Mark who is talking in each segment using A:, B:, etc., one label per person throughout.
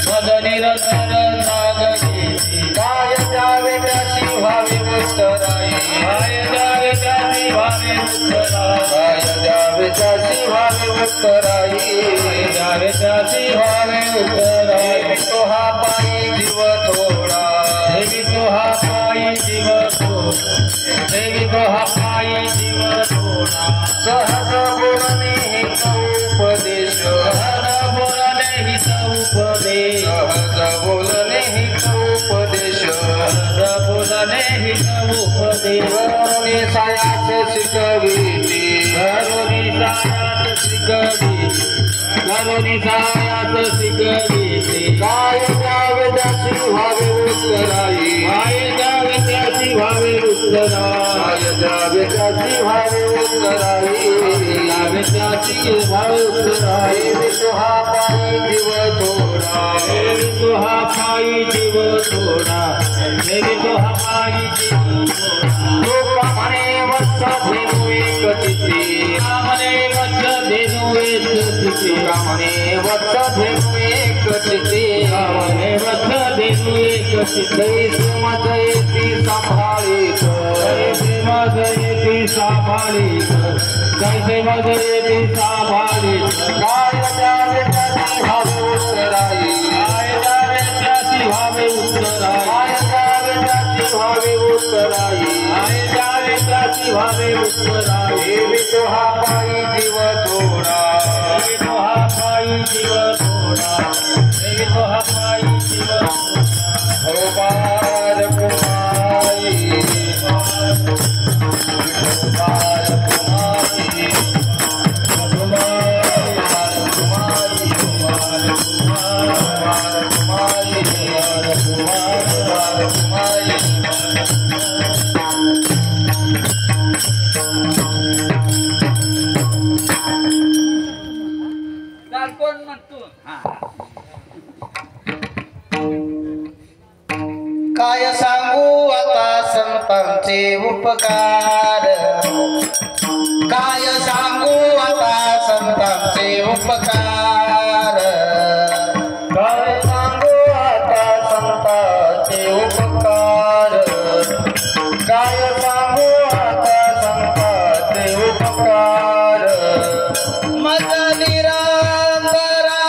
A: मद निरंतर जागती काय द्यावे त्याची व्हावे उत्तराई काय द्यावे त्याची व्हावे उत्तराई काय द्यावे त्याची व्हावे उत्तराई द्यावे त्याची व्हावे उत्तराई तो हा पायी जीव थोडा देवी तो हा पायी जीव थोडा देवी तो हा पायी जीव थोडा सहज बोलणे हित उपदेश सहज बोलणे हित उपदेश सहज बोलणे हित उपदेश सहज बोलणे हित उपदेश करुणी सायास शिकविती करुणी सायास शिकविती करुणी सायास शिकविती काय द्यावे त्याची व्हावे उत्तराई काय द्यावे त्याची व्हावे उत्तराई काय द्यावे त्याची व्हावे उत्तराई द्यावे त्याची व्हावे उत्तराई तो हा पायी जीव थोडा देवी तो हा पायी जीव थोडा देवी तो हा पायी जीव थोडा म्हणे वत्स धेनू एक चित्ती म्हणे वत्स धेनू एक चित्ती म्हणे वत्स धेनू एक चित्ती म्हणे वत्स धेनू एक चित्ती मज येती सांभाळीत मज येती सांभाळीत कैसे मज येती सांभाळीत काय द्यावे त्याची व्हावे उत्तराई काय द्यावे त्याची व्हावे उत्तराई काय द्यावे त्याची व्हावे उत्तराई काय द्यावे त्याची व्हावे उत्तराई देवी तो हा पायी जीव थोडा देवी तो हा पायी जीव थोडा देवी तो हा पायी जीव थोडा ओ बार कुमारी बार कुमारी काय सांगू आता संतांचे उपकार काय सांगू आता संतांचे उपकार काय सांगू आता संतांचे उपकार काय सांगू आता संतांचे उपकार मज निरंतरा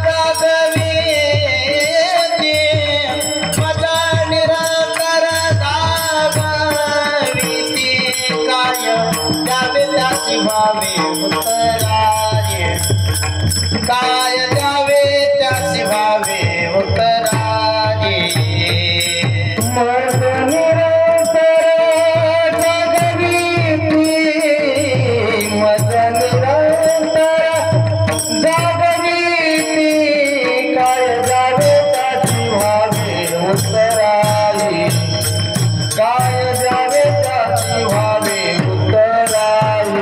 A: जागविती मज निरंतर जागविती काय द्यावे त्याची व्हावे उत्तराई काय द्यावे त्याची व्हावे उत्तराई मज निरंतर जागविती मज निरंतर जागविती काय द्यावे त्याची व्हावे उत्तराई काय द्यावे त्याची व्हावे उत्तराई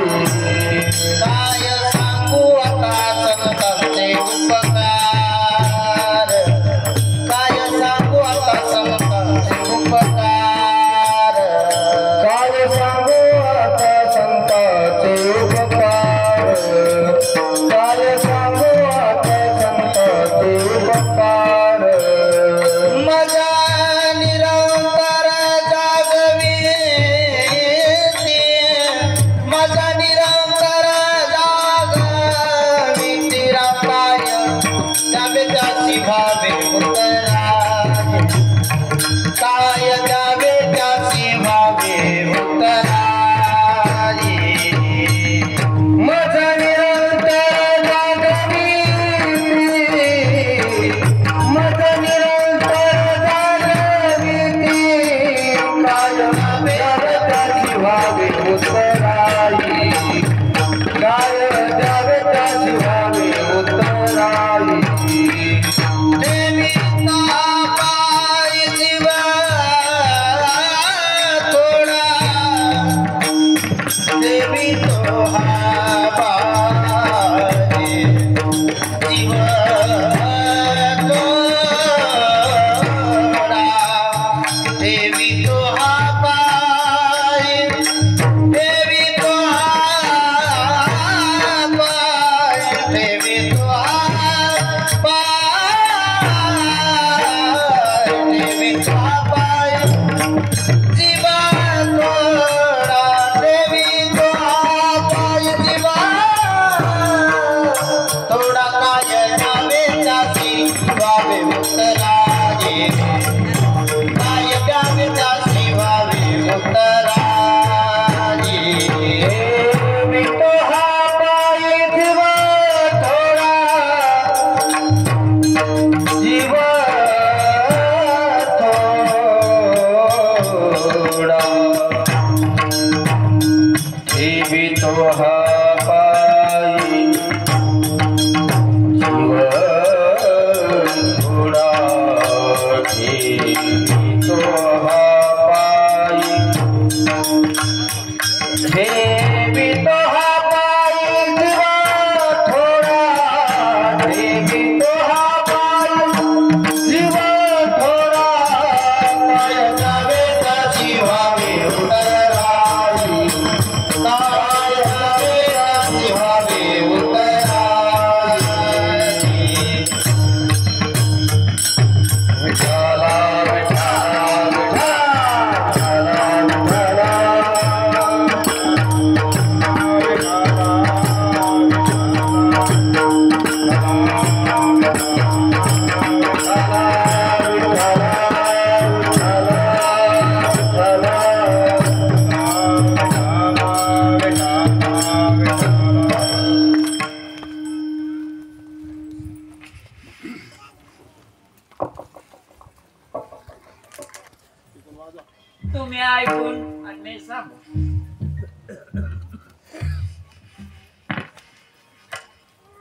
A: काय सांगू आता संतांचे उपकार काय सांगू आता संतांचे उपकार काय सांगू आता संतांचे उपकार काय सांगू आता संतांचे उपकार मजा निरंतर जागविती मजा निरंतर जागविती रामकाय द्यावे त्याची व्हावे उत्तराई काय द्यावे त्याची व्हावे उत्तराई मजा निरंतर जागविती मजा निरंतर जागविती काय द्यावे त्याची व्हावे उत्तराई काय द्यावे त्याची व्हावे उत्तराई देवी तो पायी जीव थोडा देवी तो हा पायी जीव थोडा देवी तो हा पायी देवी तो हा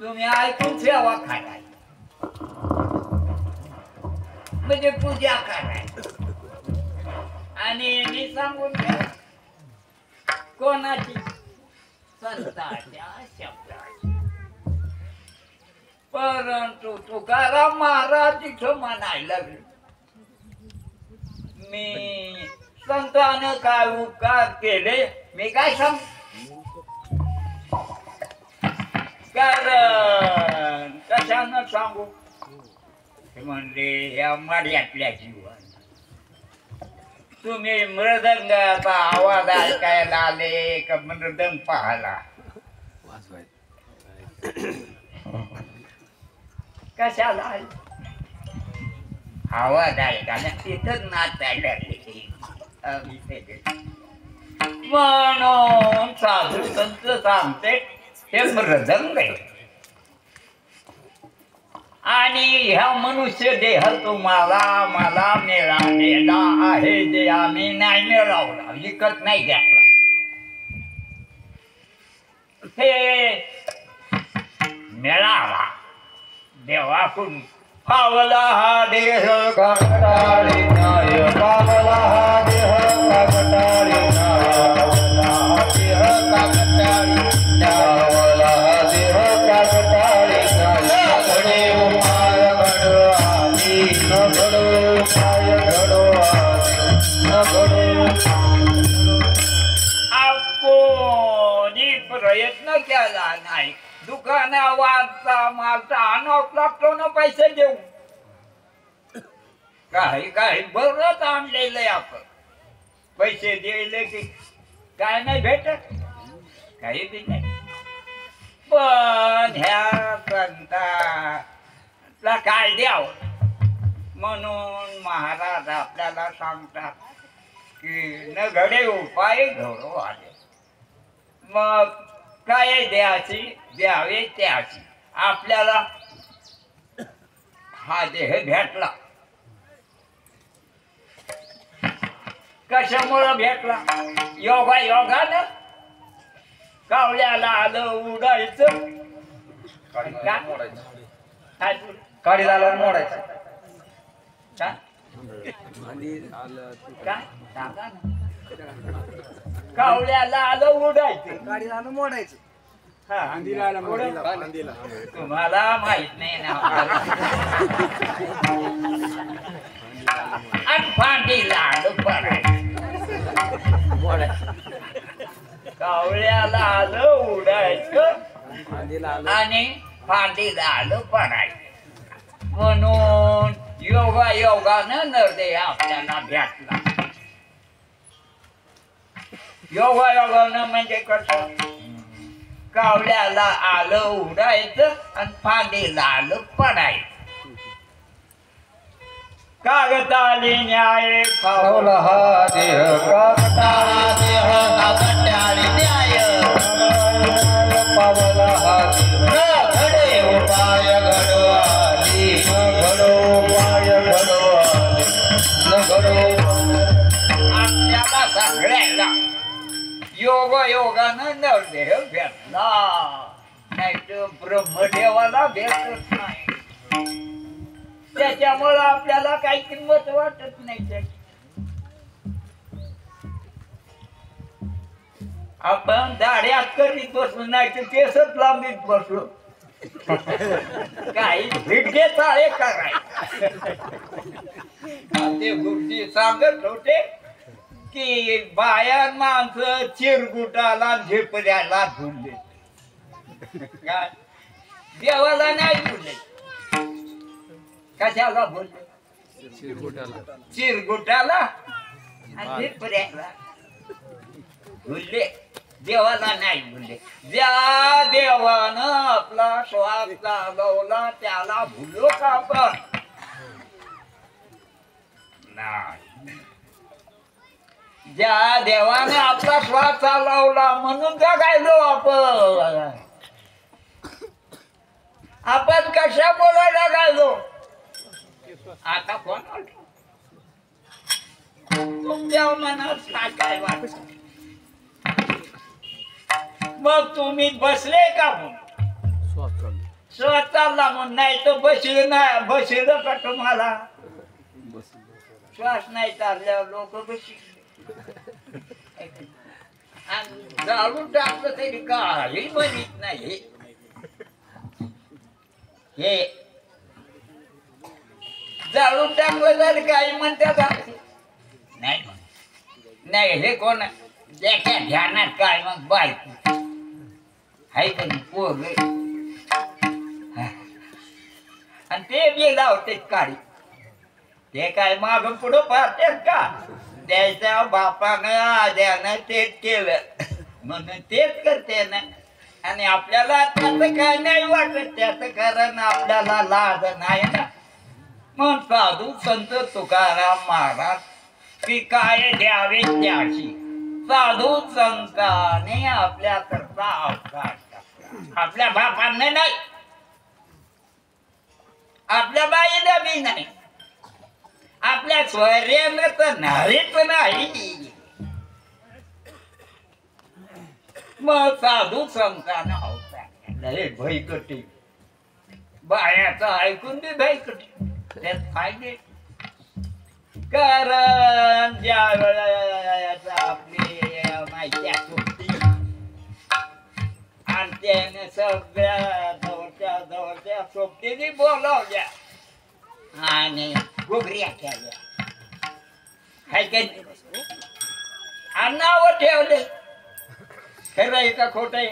B: तुम्ही ऐकून सेवा कराय म्हणजे पूजा कराय आणि मी सांगून ठेव कोणाची संताच्या शब्दाची. परंतु तुकाराम महाराज तिथं म्हणायला लागले मी संतानं काय उपकार केले मी काय सांग कारण कशानं सांगू म्हणले या माड्यातल्या जीवन तुम्ही मृदंगाचा आवाज ऐकायला आले का मृदंग पाहला कशाला आवाज ऐकायला तिथं नाचायला म्हणून साधू संत सांगते हे मृदंग आहे आणि ह्या मनुष्य देह तुम्हाला मला मिळालेला आहे जे आम्ही नाही मिळवला विकत नाही घेतला हे मिळाला देवाकडून पावला हा देह काकटाळी नाय पावला हा देह काकटाळी नाय पावला हा देह काकटाळी पावला हा देह काकटाळी नाय घडे उपाय घडो आधी न घडो उपाय घडो आधी न घडो कोणी प्रयत्न केला नाही दुकाना वाजता मागता अनोख लागतो ना पैसे देऊ काही काही बरंच आणलेलं आहे आपण पैसे दिले की काय नाही भेटत काही बी नाही पण ह्या संताला काय द्यावं म्हणून महाराज आपल्याला सांगतात की न घडे उपाय घडो आले मग काय द्यायची द्यावे त्याची आपल्याला हा देह भेटला कशामुळं भेटला योगा योगानं कावल्याला आलं उडायचं
A: काडी झाल्यावर मोडायचं
B: काय सांगा ना कावल्याला आलं उडायचं
C: गाडी झालं मोडायचं
B: तुम्हाला माहित नाही ना आणि फांदीला आलं कावळ्याला आलं उडायचं आणि फांदीला आलं पडायचं म्हणून योगा योगानं नरदेह आपल्याला भेटला योगा योगानं म्हणजे कसं कावल्याला आलं उडायचं आणि फांदीला आलं पडायचं कागदाली न्याय
A: पावला हा देह काकटाळी देह काकटाळी न्याय पावला हा देह घडे उपाय घडो आली न घडो उपाय घडो आली न घडो
B: आपल्याला सगळ्याला योग योगानं नरदेह भेटला नाही तर ब्रह्मदेवाला भेटत नाही त्याच्यामुळं आपल्याला काही किंमत वाटत नाही त्याची आपण दाढ्यात करीत बसलो नाही तर केसच लांबीत बसलो काही भिडके चाळे करायचे ते गुरुजी सांगत होते की बायान माणसं चिरगुटाला झेपऱ्याला धुंडले काय देवाला नाही धुंडले कशाला बोलले चिरगुटाला आणि झेपऱ्याला धुंडले देवाला नाही भुलले ज्या देवानं आपला श्वास चालवला त्याला भुलो का आपण नाही ज्या देवाने आपला श्वास चालवला म्हणून जगायलो आपण कशा बोलायला जगायलो आता कोण तुमच्या मनात काय वाटत मग तुम्ही बसले का चालला म्हणून नाही तर बशील का तुम्हाला श्वास नाही चालल्यावर लोक बशील आणि जाळून टाकलं तरी काही म्हणत नाही हे जाळून टाकलं तरी काही म्हणतात नाही नाही हे कोण त्याच्या ध्यानात काय मग बायको हाय का नाही पोरग आणि ते बी लावते काळी ते काय माग पुढं पाहतात का त्याच्या बापानं आद्यानं तेच केलं म्हणून तेच करते ना आणि आपल्याला त्याचं काय नाही वाटत त्याचं कारण आपल्याला लाज नाही ना मग साधू संत तुकाराम महाराज की काय द्यावे त्याशी साधू संतांनी आपल्या करता अवकाश टाकला आपल्या बापांना नाही आपल्या बाईला बी नाही आपल्या स्वयंनं तर नाहीच नाही मग साधू संतांना अवकाश भयकटी बायाचं ऐकून बी भयकटी त्यात फायदे कारण ज्या वेळेला आपली माहिती सुटती आणि त्याने सगळ्या जवळच्या सोबतीने बोलावल्या आणि घुगऱ्या केल्या हाय काय आणि नाव ठेवले खरं आहे का खोट आहे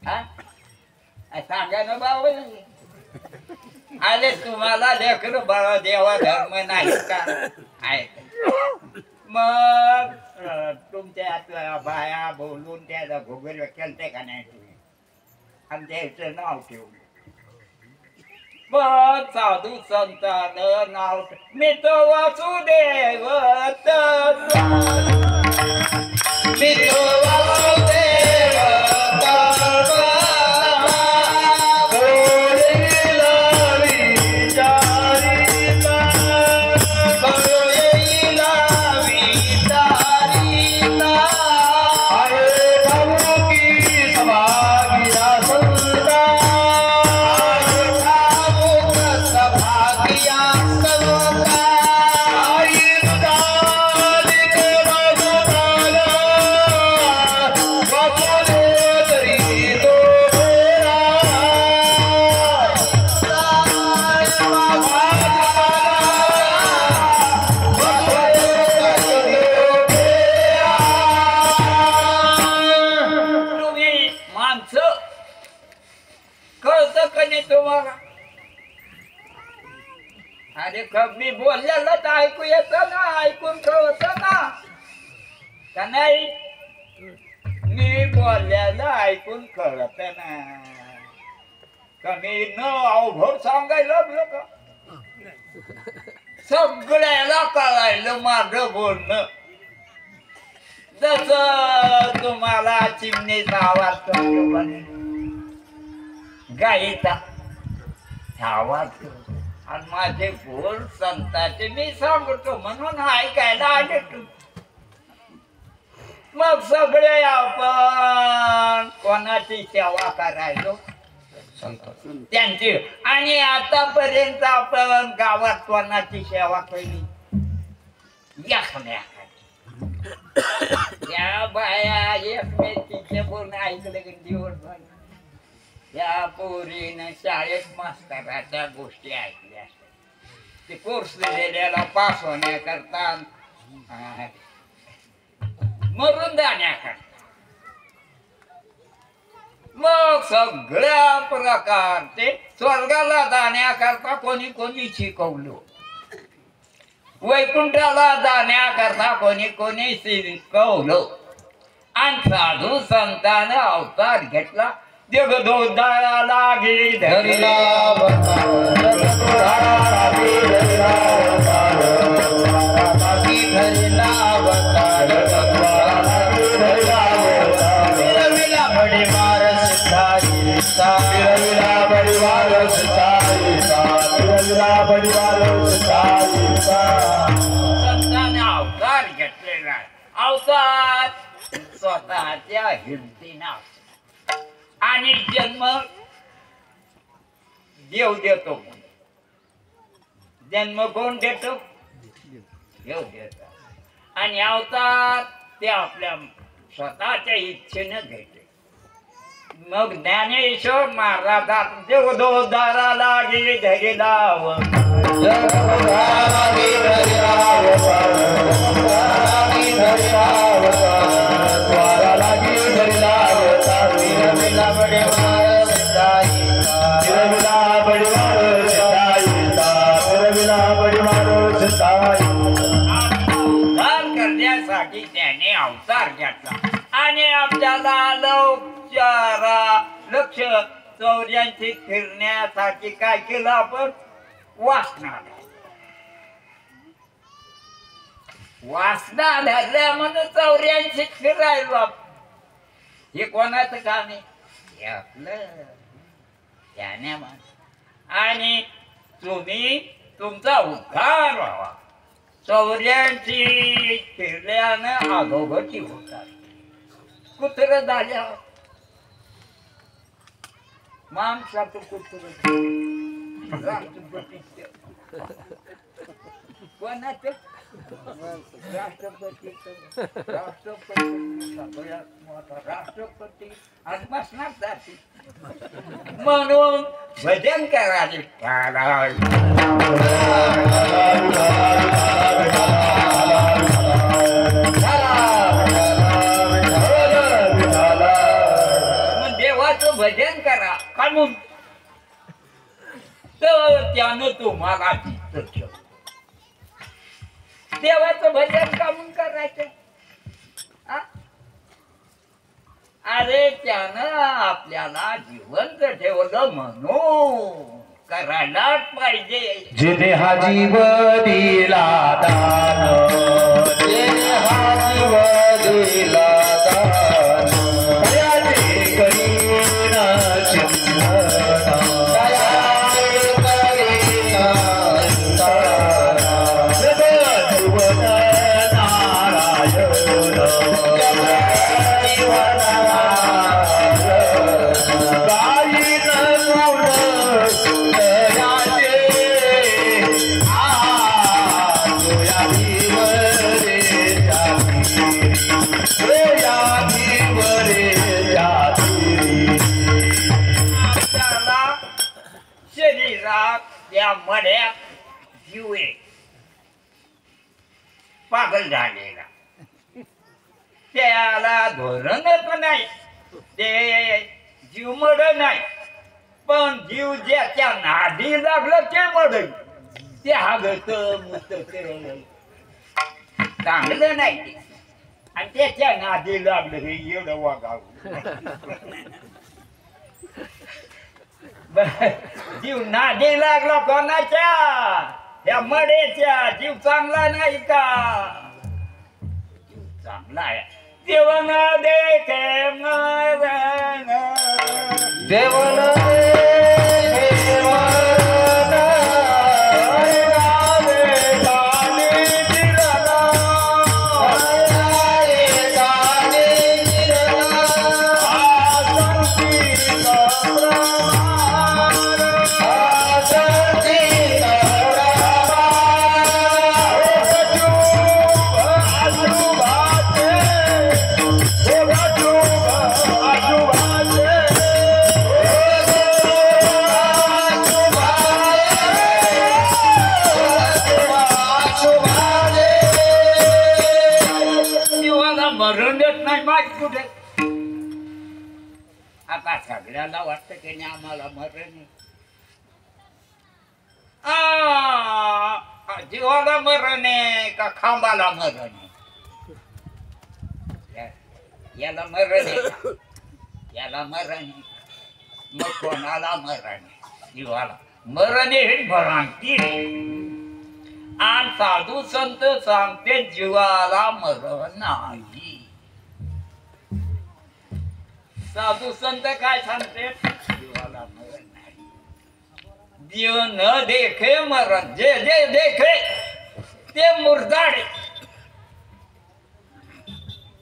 B: हा सांगा ना बाबा आले तुम्हाला लेकर बाळा देवा धर्म नाही का आहे मग तुमच्या बाया बोलून त्याला घुगऱ्या केलते का नाही तुम्ही आणि त्याचं नाव ठेवलं मग साधू संतान नाव मी तो वासुदेव मी तो वासुदेव मी बोललेलं तर ऐकू येत ना ऐकून कळत ना का नाही मी बोललेलं ऐकून कळत ना कमी न अवघड सांगायला लागलं का सगळ्याला कळायलं माझं बोलणं जस तुम्हाला चिमणीचा आवाज गाईचा आवाज आणि माझे बोल संताचे मी सांगतो म्हणून ऐकायला आले तू मग सगळे आपण कोणाची सेवा करायचो त्यांची आणि आतापर्यंत आपण गावात कोणाची सेवा केली त्या बाया एकमेकीचे बोलणं ऐकलं की दिवसभर या पोरीनं शाळेत मास्तराच्या गोष्टी ऐकल्या ते कोर्स दिलेल्याला पास होण्याकरता मरून जाण्याकरता मग सगळ्या प्रकारचे स्वर्गाला जाण्याकरता कोणी कोणी शिकवलं वैकुंठाला जाण्याकरता कोणी कोणी शिकवलं आणि साधू संतानं अवतार घेतला जगदोद्धारा लागे धरला बड़ी मारस संतांनी अवतार घेतलेला आहे अवतार स्वतःच्या हिमतीनं आणि जन्म देव देतो. जन्म कोण देतो? देव देतो. आणि अवतार ते आपल्या स्वतःच्या इच्छेने घेते. मग ज्ञानेश्वर महाराजात देवदोदारा लागे धरी लाव करण्यासाठी त्याने अवतार घेतला. आणि आपल्याला लक्ष 84 फिरण्यासाठी काय केलं आपण? वासना धरल्या म्हणून 84 फिरायला. हे कोणाचं काम आहे? हे आपलं त्याने. आणि तुम्ही तुमचा उद्धार व्हावा. 84 फिरल्यानं अधोगती होतात. कुत्र झाल्यावर माणसाचं कुत्र कोणाचं? राष्ट्रपती आणि बसणार जाती. म्हणून भजन करायचे. देवाचं भजन करा. काढून तर त्यानं तुम्हाला देवाचं भजन काढून करायचं. अरे त्यानं आपल्याला जिवंत ठेवलं म्हणून करायलाच पाहिजे.
A: जिने हा जीव दिला दान, जिने हा जीव दिला दान, दयाचे करीन चिंतन, दयाचे करीन चिंतन, जगजीवन नारायण, जगजीवन
B: शरीरात त्या मड्यात जीव आहे पागल झालेला. त्याला धोरणच नाही. ते जीव मड नाही. पण जीव ज्याच्या नादी लागलं ते मड. ते हागत मुत चांगलं नाही ते. आणि त्याच्या नादी लागलं हे एवढं वागावं. जीव नादी लागला कोणाच्या? या मडेच्या. जीव चांगला नाही का? जीव चांगला आहे. देवन देखे मरण,
A: देवन
B: मरण देत नाही माझ कुठे. आता सगळ्याला वाटतं की नाही आम्हाला मरण. जीवाला मरण आहे का खांबाला मरण आहे? याला मरण आहे, याला मरण आहे. मग कोणाला मरण आहे? जीवाला मरण हे भ्रांती. आणि साधू संत सांगते जीवाला मरण नाही. साधू संत काय सांगते? जीवाला मरण नाही. जीव न देखे मरण. जे जे देखे ते मुरदाडे.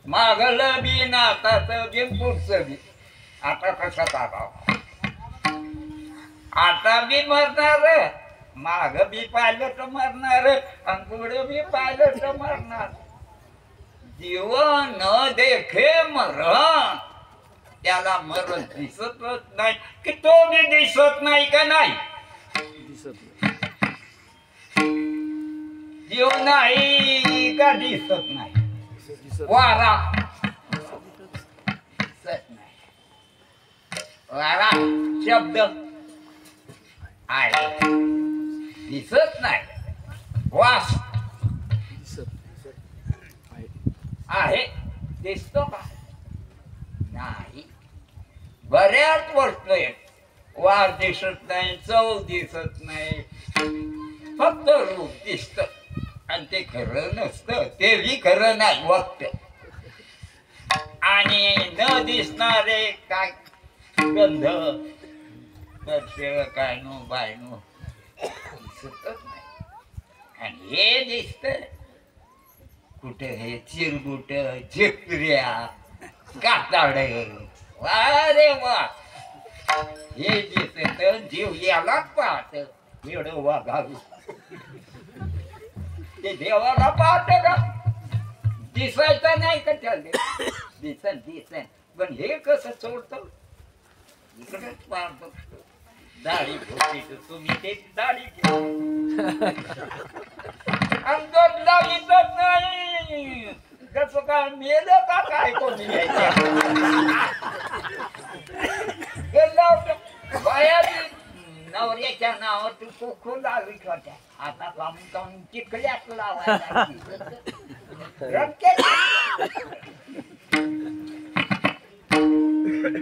B: मागलं बी नाताचं बी पुढचं बी. आता कसं करावं? आता बी मरणार, माग बी पाहिलं तर मरणार आणि पुढे बी पाहिलं तर मरणार. जीवन न देखे मरण, त्याला मरण दिसतच नाही की तो बी दिसत नाही का नाही. जीव नाही का दिसत नाही. वारा दिसत नाही. वारा शब्द आहे दिसत नाही. वास आहे दिसतो का नाही. बऱ्याच वस्तू आहेत वास दिसत नाही, चव दिसत नाही, फक्त रूप दिसत आणि ते खरं नसतं. ते बी खरं नाही वाटत. आणि न दिसणारे काय गंध काय नो बाय नो दिसतच नाही. आणि हे दिसत कुठे हे चिरगुट चिपऱ्या कातड वारे वा हे दिसत. जीव यालाच पाहत एवढं वाघावी ते देवाला पाहत का दिसायचं नाही का त्याला. दिसन दिसन पण हे कसं सोडतो इकडेच पाहतो. दाढी ठेवते तुम्ही ते दाढी दिसत नाही. कसं काय मेलं का काय कोणी बाया नवऱ्याच्या नावावर तू कोखू लावी होत्या. आता काम काम चिकल्यात लावायला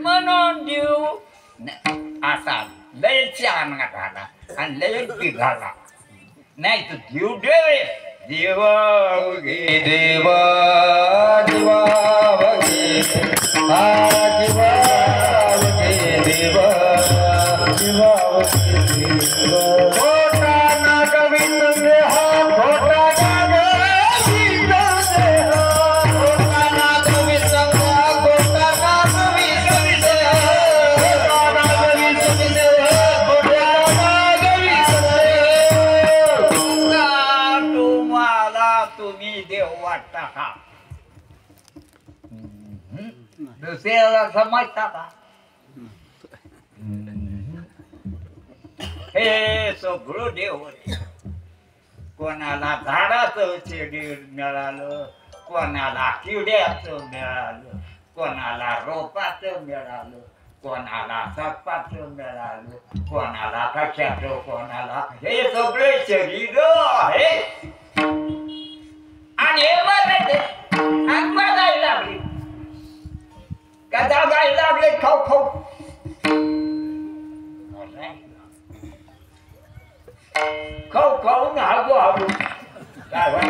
B: म्हणून जीव असा लय चांगला झाला आणि लय बिघाला. नाही तर जीव देवे देवा गे
A: देवा देवा वगे हा देवा वगे देवा देवा वगे देवा. खोटा ना कवित देहा खोटा ना कवित देहा खोटा ना कवित देहा खोटा ना कवित देहा खोटा ना कवित देहा खोटा ना कवित देहा.
B: तुम्हाला तुम्ही देव वाटता का दुसऱ्याला समजता का. हे सगळं देव कोणाला झाडाचं शेडी मिळालं, कोणाला किड्याचं मिळालं, कोणाला रोपाचं मिळालं, कोणाला सापाचं मिळालं, कोणाला कशाचं, कोणाला हे सगळे शरीर आहे. आणि हे मराठे बघायला लागले का जागायला लागले खाऊ खाऊ. खाऊ खाऊन हागू हागू त्याला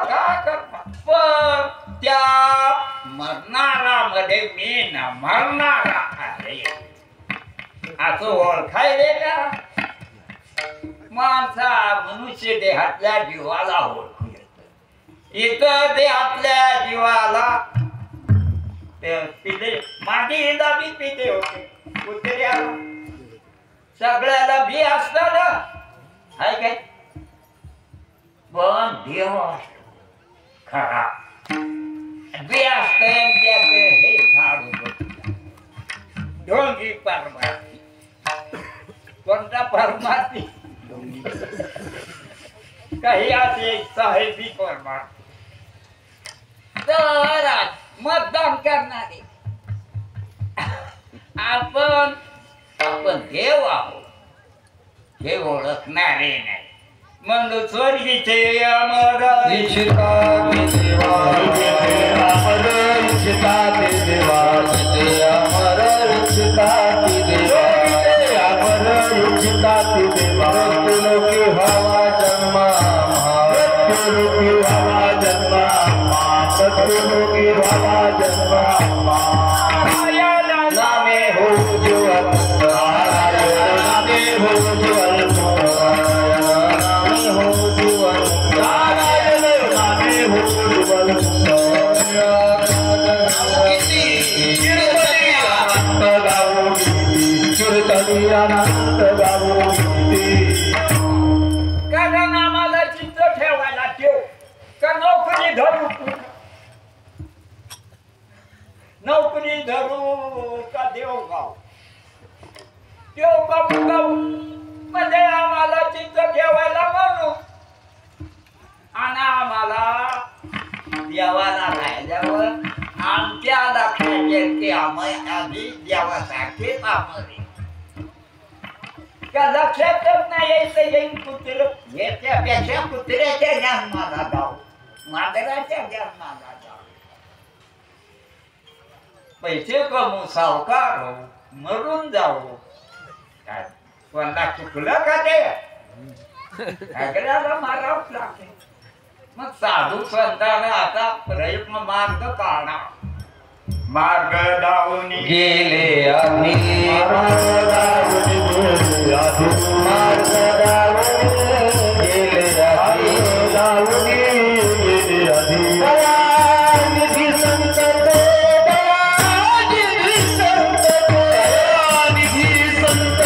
B: काय करतात. पण त्या मरणारा मध्ये मी ना मरणारा आहे असं ओळखायले का. माणसा मनुष्य देहातल्या जीवाला ओळखू येत. इथं देहातल्या जीवाला पिले मांडीला बी पिते होते कुत्र्याला सगळ्याला बी असतं ना आहे काय. पण देव असतो खरा बी असत. हे झाड ढोंगी परमाती. कोणता परमाती काही असे साहेबी परमाती. तर मतदान करणारे आपण देव आहोत हे ओळखणारे नाही. म्हणून स्वर्गीचे अमर
A: इच्छिता ते देवा अमर इच्छिता ते देवा ते अमर इच्छिता ते देवा अमर इच्छिता ते देवा. मृत्युलोकी हवा जन्मा मृत्युलोकी हवा जन्मा मृत्युलोकी हवा जन्मा नामे हो जीवन नामे हो जीवन हो जीवन नारायण नामे हो जीवन. गानात गावो गीते
B: कारण आम्हाला चित्त ठेवायला ठेव का नोकरी धरू नोकरी धरू का देवगाव देवगाव म्हणजे आम्हाला चित्त ठेवायला म्हणू आणि आम्हाला देवाला राहिल्यावर आमच्या लक्षात येते आम्ही देवासारखे आम्ही का लक्षातच नाही यायचं येईन कुत्र याच्यापेक्षा कुत्र्याच्या जन्माला जाऊ मांजराच्या जन्माला जाऊ पैसे कमवू सावकार हो मरून जाऊ काय कोणाला चुकलं का ते सगळ्याला मारावंच लागते मग साधू संतांना आता प्रयत्न मार्ग काढा मार्ग लावून
A: गेले आधी मार्ग लावून गेले आधी दयानिधी संत दयानिधी संत दयानिधी संत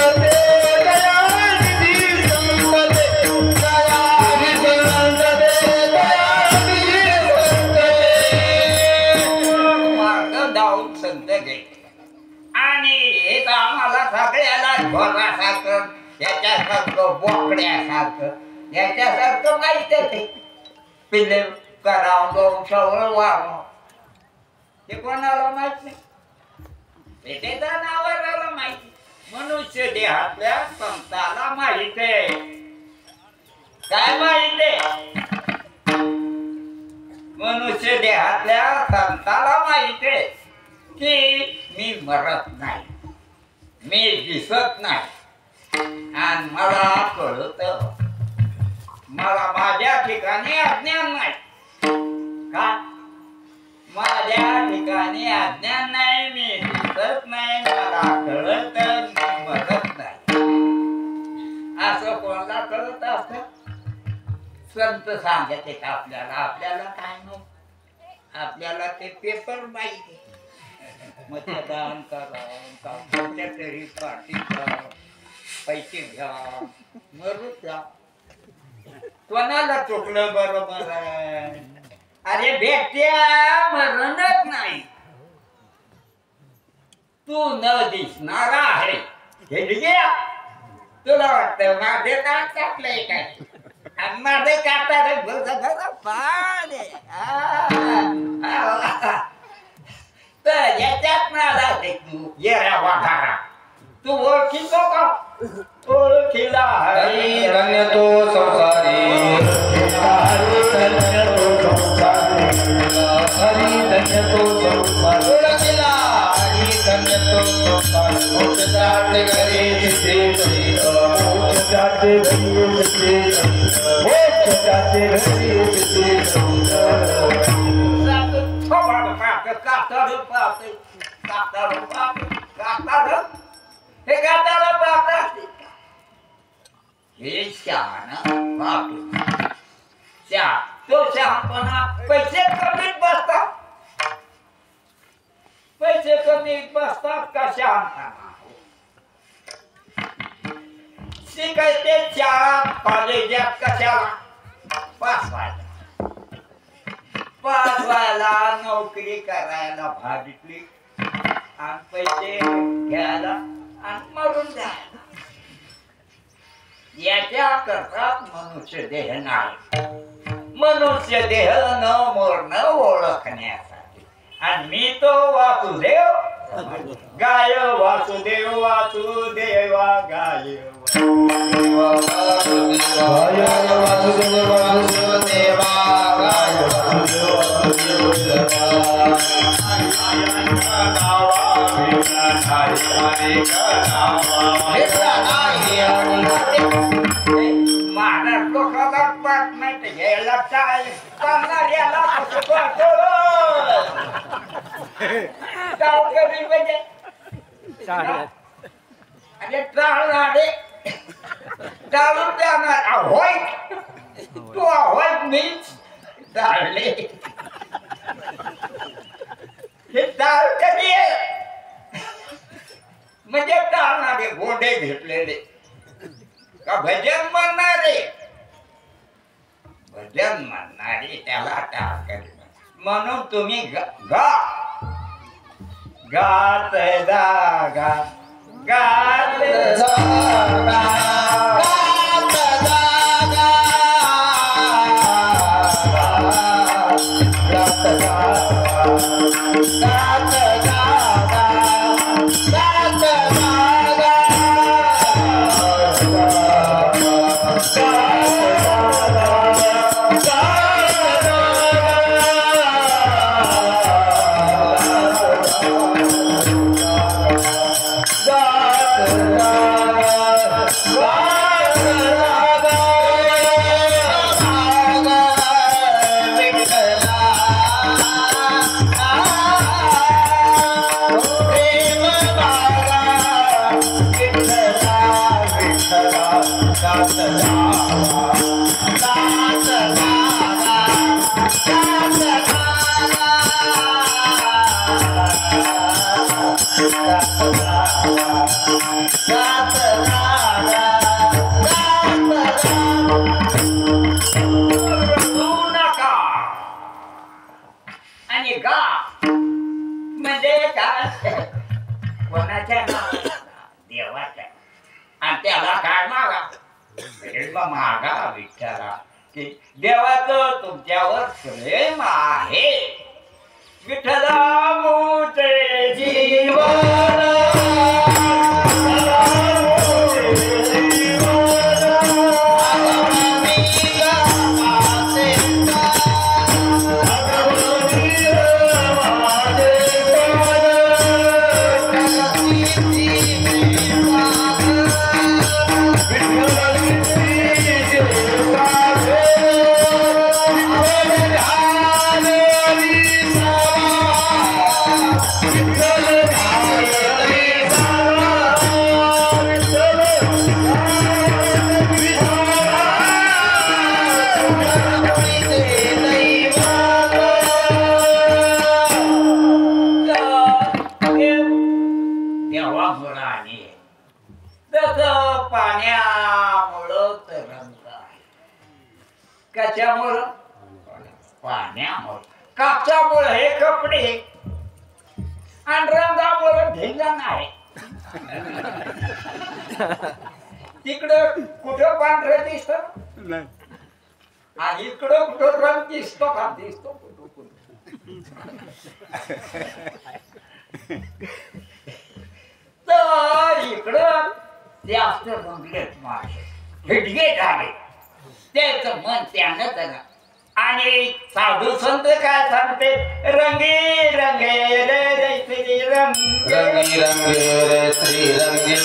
A: दयानिधी संत
B: मार्ग लावून संत घे आणि हे तर आम्हाला सगळ्याला घोरासारखं याच्यासारखं बोकड्यासारखं याच्यासारखं माहित आहे पिल्ले करावं सगळं वाढवं ते कोणाला माहित नाही ते जनावराला माहिती मनुष्य देहातल्या संताला माहित आहे काय माहित आहे मनुष्य देहातल्या संताला माहित आहे की मी मरत नाही मी दिसत नाही आणि मला कळत मला माझ्या ठिकाणी अज्ञान नाही का माझ्या ठिकाणी अज्ञान नाही मी दिसत नाही मला कळत मी मरत नाही असं कोणाला कळत असत संत सांगत आहेत आपल्याला काय नको आपल्याला ते पेपर माहिती मतदान करा कोणत्या तरी पार्टीचा पैसे घ्या मरूच जा कोणाला चुकलं बरोबर आहे अरे भेट्या मरणच नाही तू न दिसणारा आहे हे घ्या तुला वाटतं माझे काय टाकलंय काय आणि माझे काटा तर याच्यात ना जाते तू येरा वाघारा तू ओळखीतो का ओळखीला
A: हरी धन्य तो संसारी हरी धन्य तो संसारी हरी धन्य तो संसारी ओळखीला हरी धन्य तो संसारी मोक्ष जाते घरी सिद्धे मोक्ष जाते घरी सिद्धे मोक्ष जाते घरी सिद्धे
B: हे शहाणा तो शहाणपणा पैसे कमीत बसतात का शहाणपणा शिकायचे शाळा कॉलेजात कशाला पास व्हायला नोकरी करायला भाजीतली आणि पैसे घ्यायला आणि मरून जायला याच्या करतात मनुष्य देह नाही मनुष्य देह न मरण ओळखण्यासाठी आणि मी तो वासुदेव गाय वासुदेव वासुदेवा गाय
A: वासुदेवा गाय
B: महाराज लोकांना पाठ नाही घ्यायला काय करणाऱ्याला कधी म्हणजे अरे टाळणारे टाळून देणार होय तू होय मीच टाळले हे टाळ कधी आहे म्हणजे टाळणारे गोडे घेतलेले का भजन म्हणणारे भजन म्हणणारे त्याला टाळ करीत म्हणून तुम्ही गा गात जागा गात जागा गात जागा गात जागा गात जागा गात आणि गा म्हणजे काय कोणाच्या देवाच्या आणि त्याला काय मागा मागा विचारा की देवाचं तुमच्यावर प्रेम आहे विठ्ठला मोठे जीवन पाण्यामुळं तरंग कशामुळं पाण्यामुळं कापसामुळं हे कपडे आणि रंगामुळं ढेंगा नाही तिकडं कुठं पांढरं दिसत आणि इकडं कुठं रंग दिसतो का दिसतो तर इकडं जास्त रंगलेत माझे हिडगे झाले त्याच मन त्यानं त्याला आणि साधू संत काय सांगते रंगी रंगे रे श्री रंग
A: रंगी रंगे रे श्री रंगी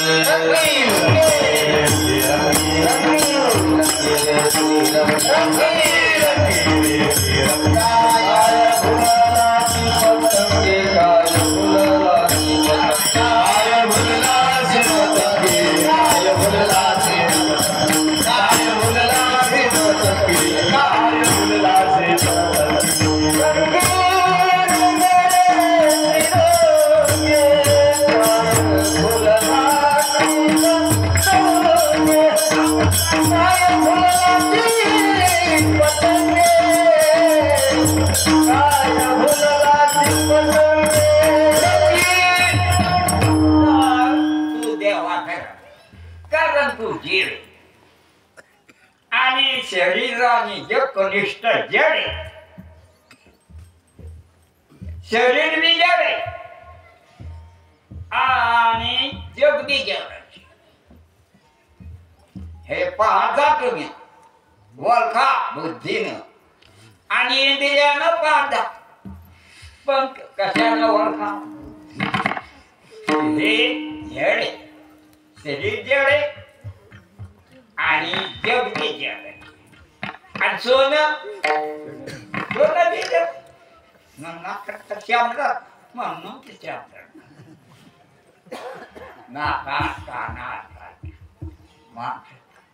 B: कारण तू जीव आणि शरीराने जे कनिष्ठ जडे शरीर बी जडे आणि जग बी जड हे पाहता तुम्ही ओळखा बुद्धीनं आणि इंद्रियानं पाहता पण कशानं ओळखा हे जडे शरीर जडे आणि जग बी जड आणि सोनं सोनं बी जड श्यामला म्हणून ते श्यामला नाका काना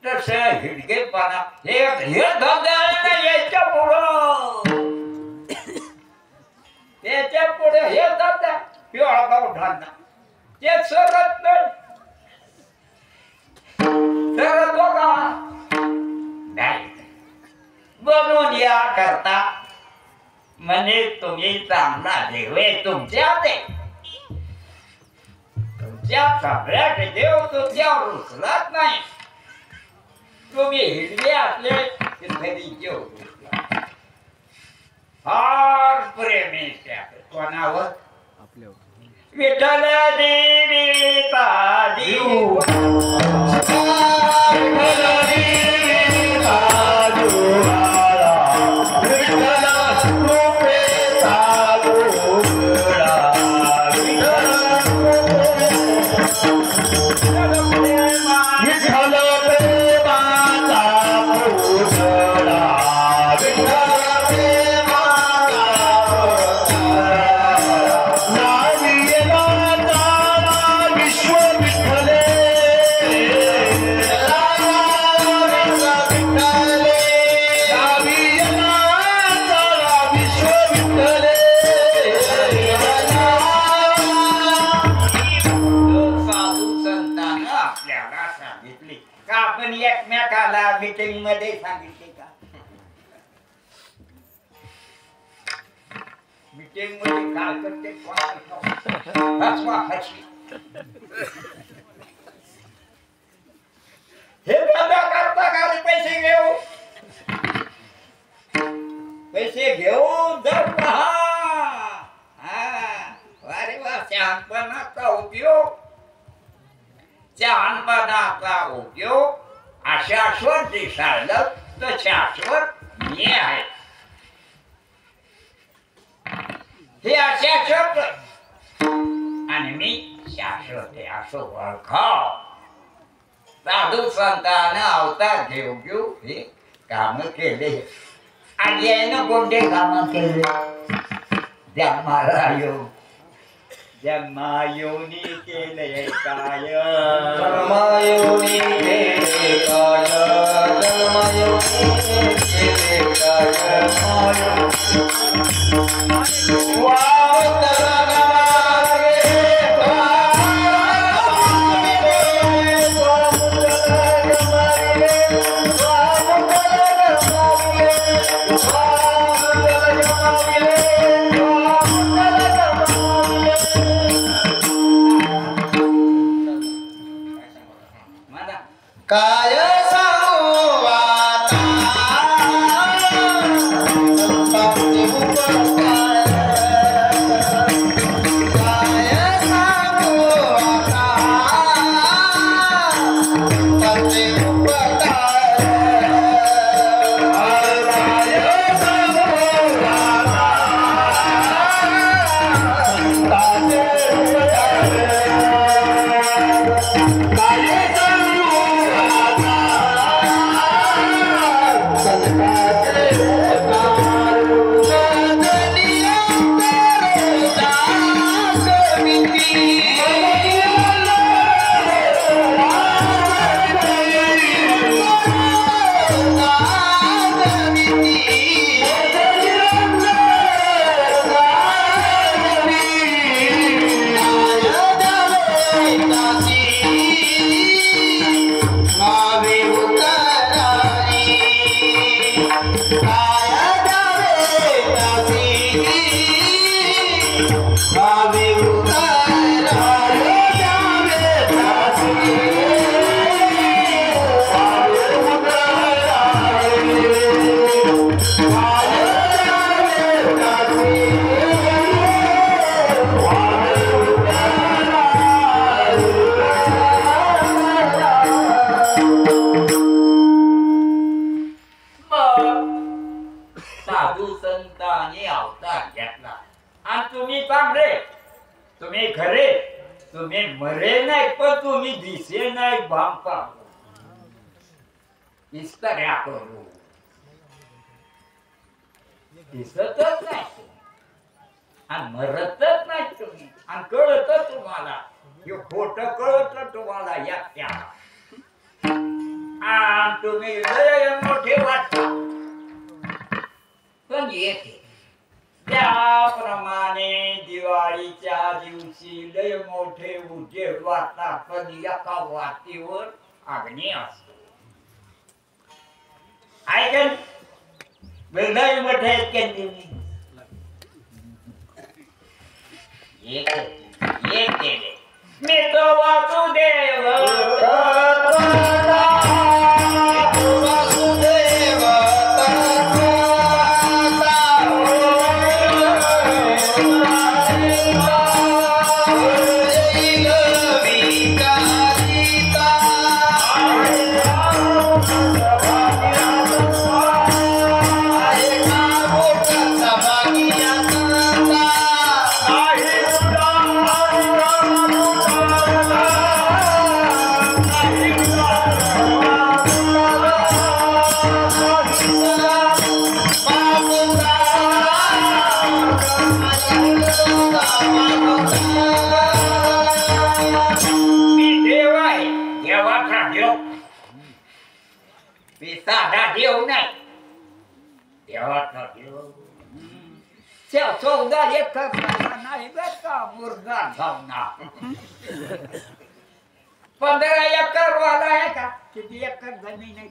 B: तसं हिडकेपणा हे धंदा याच्या पुढं त्याच्या पुढे हे धंदा पिवळा गाव धंदा ते सरत सरत हो का नाही बनवून या करता म्हणजे तुम्ही चांगला देव तुमच्या ते तुमच्या सगळ्या देव तुमच्यावर रुसलाच नाही तुम्ही हिरवे असले घरी जेव फार प्रेमी कोणावर विठ्ठल देवीचा जीव एकमेकाला मीटिंग मध्ये सांगितले का मीटिंग मध्ये काय करते हे दादा करता का पैसे घेऊ दर अरे वा शहाणपणाचा उपयोग शहाणपणाचा उपयोग अशाश्वत दिसायला तर शाश्वत मी आहे हे अशाश्वत आणि मी शाश्वत आहे असं ओळखाव साधू संतांना अवतार घेऊ हे काम केले आणि यानं कोणते काम केले जन्मायोनी केले काय
A: जन्मायोनी केले काय जन्मायोनी केले काय काय सांगू आता संतांची उपकार काय सांगू आता संतांची उपकार काय सांगू आता संतांची
B: साधू संतांनी अवतार घेतला आणि तुम्ही चांगले तुम्ही खरे तुम्ही मरे नाही पण तुम्ही दिसे नाही बांपा इस्तऱ्या करू दिसतच नाही आणि मरतच नाही तुम्ही आणि कळत तुम्हाला हे खोटं कळत तुम्हाला या तुम्ही लय मोठे वाटता पण येते त्याप्रमाणे दिवाळीच्या दिवशी लय मोठे उजेड वाटतात पण एका वातीवर अग्नी असतो ऐकन लय मोठे एक केले मी तो वासुदेव साधा देव नाही देवाचा देव चौदा एकर नाही बर का मुर्गा धावना 15 एकर वाला आहे का किती एकर जमीन आहे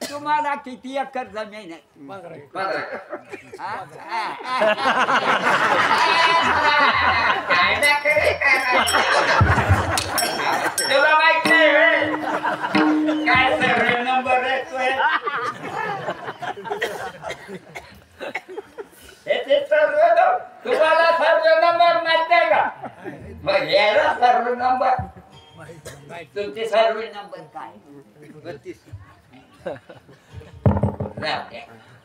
B: तुम्हाला किती एकर जमीन आहे तुला माहित नाही काय सर्व नंबर येतोय तुम्हाला सर्व नंबर माहित आहे का मग यायला सर्व नंबर तुमचे सर्व नंबर काय 32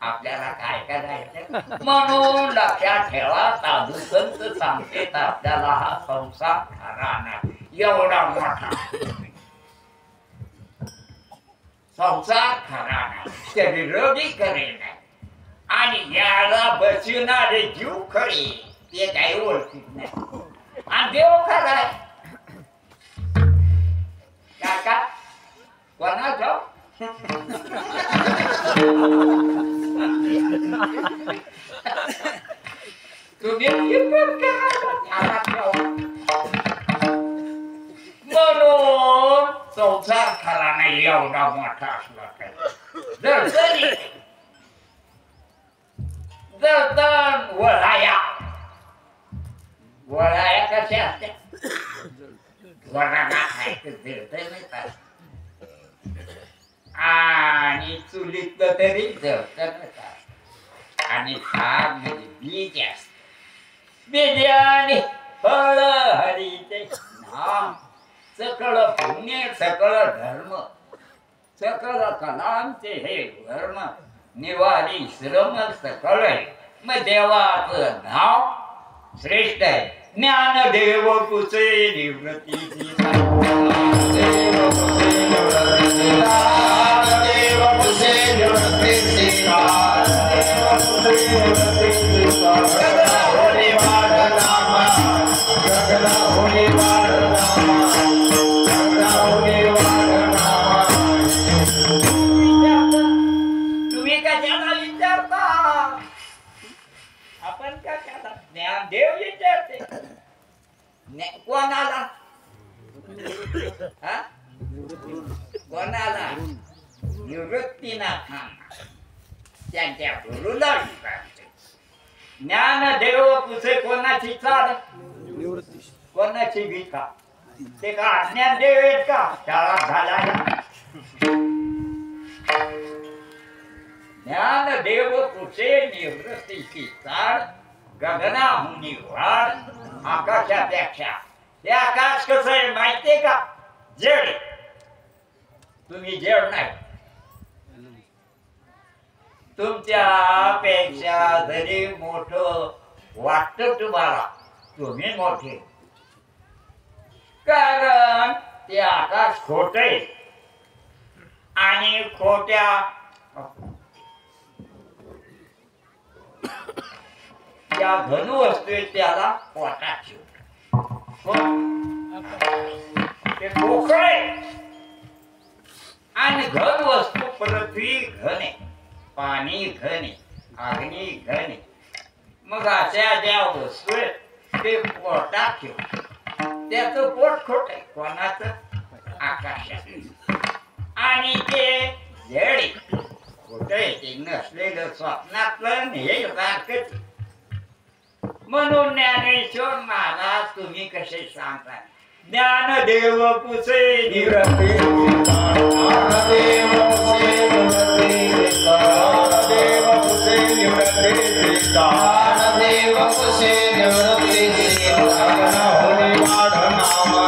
B: आपल्याला काय करायचं म्हणून लक्षात ठेवा साधू संत सांगतेत आपल्याला हा संसार खरा नाही एवढा मोठा संसार खरा नाही शरीरोगी खरे नाही आणि याला बसविणारे जीव खरे ते काही ओळखीत नाही आणि देव खरा आहे काका कोणाचा तुम्ही म्हणून संसार खरा नाही एवढा मोठा असला तरी जर वळाया वळाया कशा असत्या वळाना खायचं देवतंय नाही आणि चुलीत तरी जळत आणि साग म्हणजे बीज असत बीज आणि फळ हरीचे नाम सकळ पुण्य सकळ धर्म सकळ कलांचे हे धर्म निवारी श्रम सकळ आहे मग देवाचं नाव श्रेष्ठ आहे ज्ञानदेव कुसे निवृत्तीची तुम्ही कशाला विचारता आपण कशाला ज्ञानदेव विचारते कोणाला कोणाला निवृत्तीनाथांना त्यांच्या गुरुला विचारते ज्ञानदेव पुसे कोणाची चाल कोणाची भीका ते का अज्ञान देव आहेत का शाळा झाला ज्ञानदेव पुसे निवृत्तीची चाल गगनाहुनी वाढ आकाशापेक्षा हे आकाश कसं आहे माहितीये का जड तुम्ही जड नाही तुमच्यापेक्षा जरी मोठं वाटतं तुम्हाला तुम्ही मोठे कारण ते आकाश खोट आहे आणि खोट्या त्या घन वस्तू त्याला पोटात ते पोकळे आणि घन वस्तू पृथ्वी घन आहे पाणी घन आहे अग्नी घन आहे मग अशा ज्या वस्तू आहेत ते पोटात ठेव. त्याचं पोट खोट आहे कोणाचं आकाशात आणि ते जड खोट आहे ते नसलेलं स्वप्नातलं हे सारखंच. म्हणून ज्ञानेश्वर महाराज तुम्ही कसे सांगता ज्ञानदेव पुसे निवृत्ती
A: ज्ञानदेव पुसे निवृत्ती ज्ञानदेव पुसे निवृत्ती ज्ञानदेव पुसे निवृत्ती जगना होणे वाढ नामा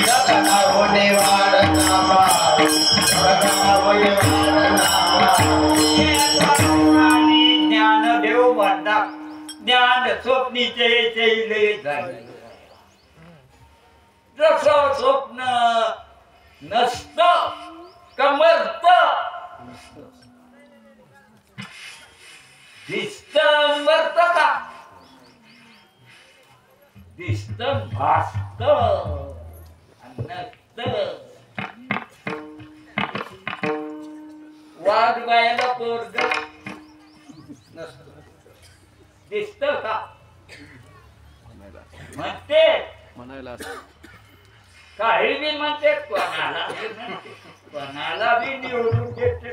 A: जगना होणे वाढ नामा जगना होणे वाढ नामा.
B: ज्ञानदेव म्हणतात ज्ञान स्वप्नीचे चैले झाले. जसं स्वप्न नसत कमरत दिसत मरत का दिसत भासत नसत. वाघ बायाला पोरग नसत दिसत का म्हणते
C: म्हणायला
B: काही बी म्हणते कोणाला बी निवडून देते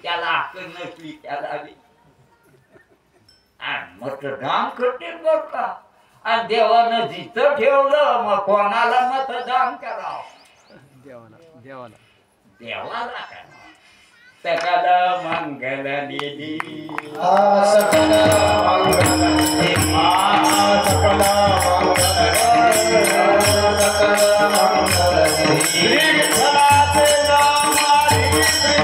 B: त्याला अक्कल नसली त्याला बी आणि मतदान करते बघ का. आणि देवानं जिथं ठेवलं मग कोणाला मतदान करावं
C: देवाला
B: देवाला करावं. सकल मंगल निधी
A: सकल मंगल निधी सकल मंगल निधी विठ्ठलाचे नाम आली